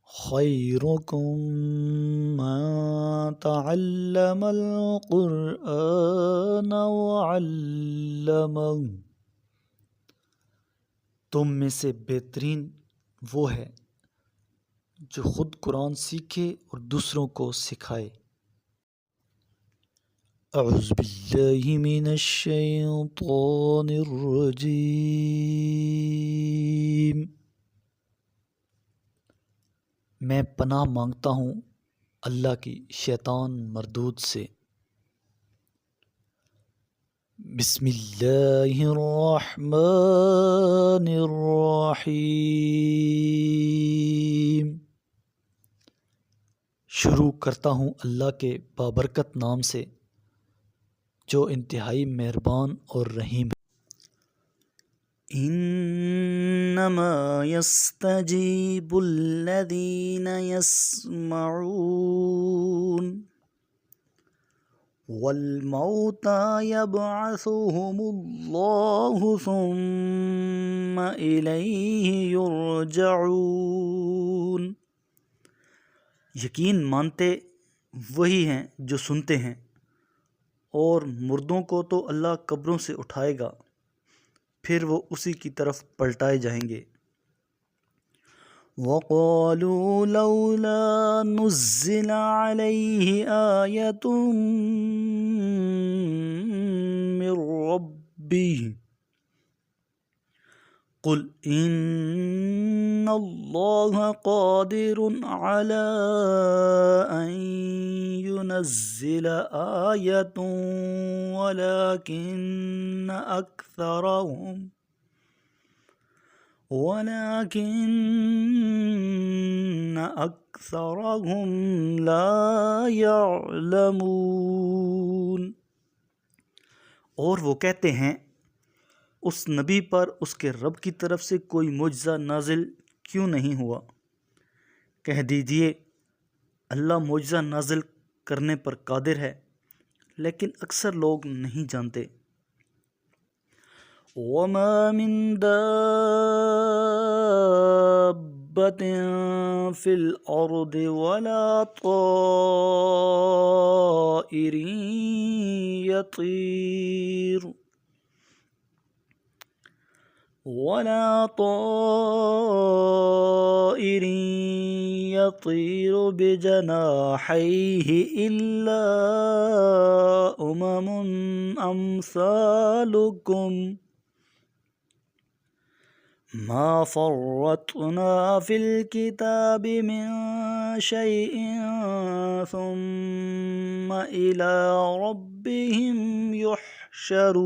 خیرکم من تعلم القرآن وعلمہ، تم میں سے بہترین وہ ہے جو خود قرآن سیکھے اور دوسروں کو سکھائے۔ اعوذ باللہ من الشیطان الرجیم، میں پناہ مانگتا ہوں اللہ کی شیطان مردود سے۔ بسم اللہ الرحمن الرحیم، شروع کرتا ہوں اللہ کے بابرکت نام سے جو انتہائی مہربان اور رحیم ہے۔ انما یستجیب الذین یسمعون والموتى یبعثهم اللہ ثم الیہ یرجعون، یقین مانتے وہی ہیں جو سنتے ہیں، اور مردوں کو تو اللہ قبروں سے اٹھائے گا، پھر وہ اسی کی طرف پلٹائے جائیں گے۔ وَقَالُوا لَوْلَا نُزِّلَ عَلَيْهِ آيَةٌ مِّن رَّبِّهِ قُلْ إِنَّ اللَّهَ قَادِرٌ عَلَىٰ أَن يُنَزِّلَ آيَةً وَلَٰكِنَّ أَكْثَرَهُمْ لَا يَعْلَمُونَ، اور وہ کہتے ہیں اس نبی پر اس کے رب کی طرف سے کوئی معجزہ نازل کیوں نہیں ہوا؟ کہہ دیجئے اللہ معجزہ نازل کرنے پر قادر ہے، لیکن اکثر لوگ نہیں جانتے۔ وَمَا مِن دَابَّةٍ فِي الْأَرْضِ وَلَا طَائِرٍ يَطِيرُ بِجَنَاحَيْهِ إِلَّا أُمَمٌ أَمْثَالُكُمْ مَا فَرَّطْنَا فِي الْكِتَابِ مِن شَيْءٍ ثُمَّ إِلَىٰ رَبِّهِمْ يُحْشَرُونَ،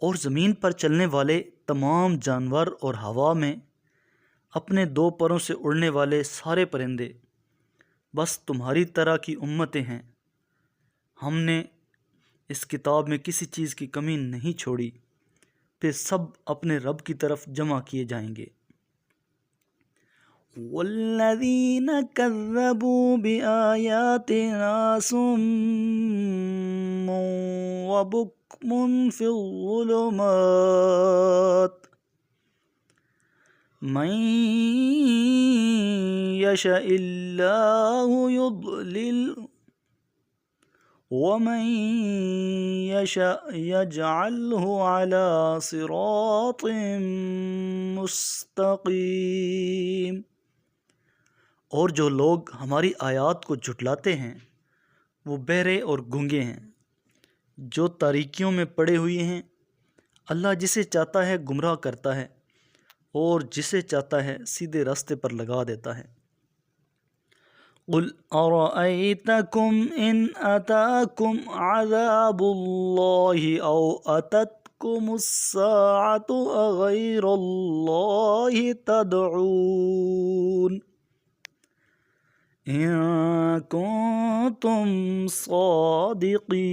اور زمین پر چلنے والے تمام جانور اور ہوا میں اپنے دو پروں سے اڑنے والے سارے پرندے بس تمہاری طرح کی امتیں ہیں، ہم نے اس کتاب میں کسی چیز کی کمی نہیں چھوڑی، پھر سب اپنے رب کی طرف جمع کیے جائیں گے۔ وَالَّذِينَ كَذَّبُوا بِآيَاتِنَا صُمٌّ وَبُكْمٌ فِي الظُّلُمَاتِ مَن يَشَإِ اللَّهُ يُضْلِلْهُ وَمَن يَشَأْ يَجْعَلْهُ عَلَىٰ صِرَاطٍ مُّسْتَقِيمٍ، اور جو لوگ ہماری آیات کو جھٹلاتے ہیں وہ بہرے اور گونگے ہیں، جو تاریکیوں میں پڑے ہوئے ہیں۔ اللہ جسے چاہتا ہے گمراہ کرتا ہے اور جسے چاہتا ہے سیدھے راستے پر لگا دیتا ہے۔ قُلْ أَرَأَيْتَكُمْ إِنْ أَتَاكُمْ عَذَابُ اللَّهِ أَوْ أَتَتْكُمُ السَّاعَةُ أَغَيْرَ اللَّهِ تَدْعُونَ إِن كُنتُمْ صَادِقِينَ،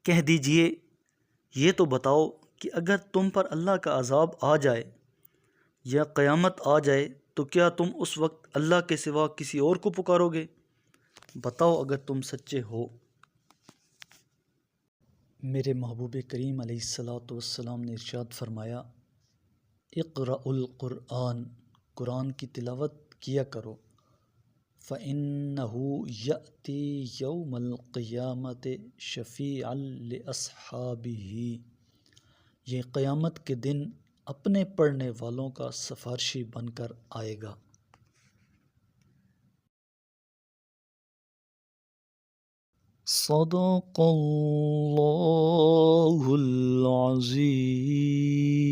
کہہ دیجئے یہ تو بتاؤ کہ اگر تم پر اللہ کا عذاب آ جائے یا قیامت آ جائے تو کیا تم اس وقت اللہ کے سوا کسی اور کو پکارو گے؟ بتاؤ اگر تم سچے ہو۔ میرے محبوب کریم علیہ الصلاۃ والسلام نے ارشاد فرمایا، اقرأ القرآن، قرآن کی تلاوت کیا کرو. فَإِنَّهُ يَأْتِي يَوْمَ الْقِيَامَةِ شَفِيعًا لِأَصْحَابِهِ، یہ قیامت کے دن اپنے پڑھنے والوں کا سفارشی بن کر آئے گا. صدق اللہ العظیم.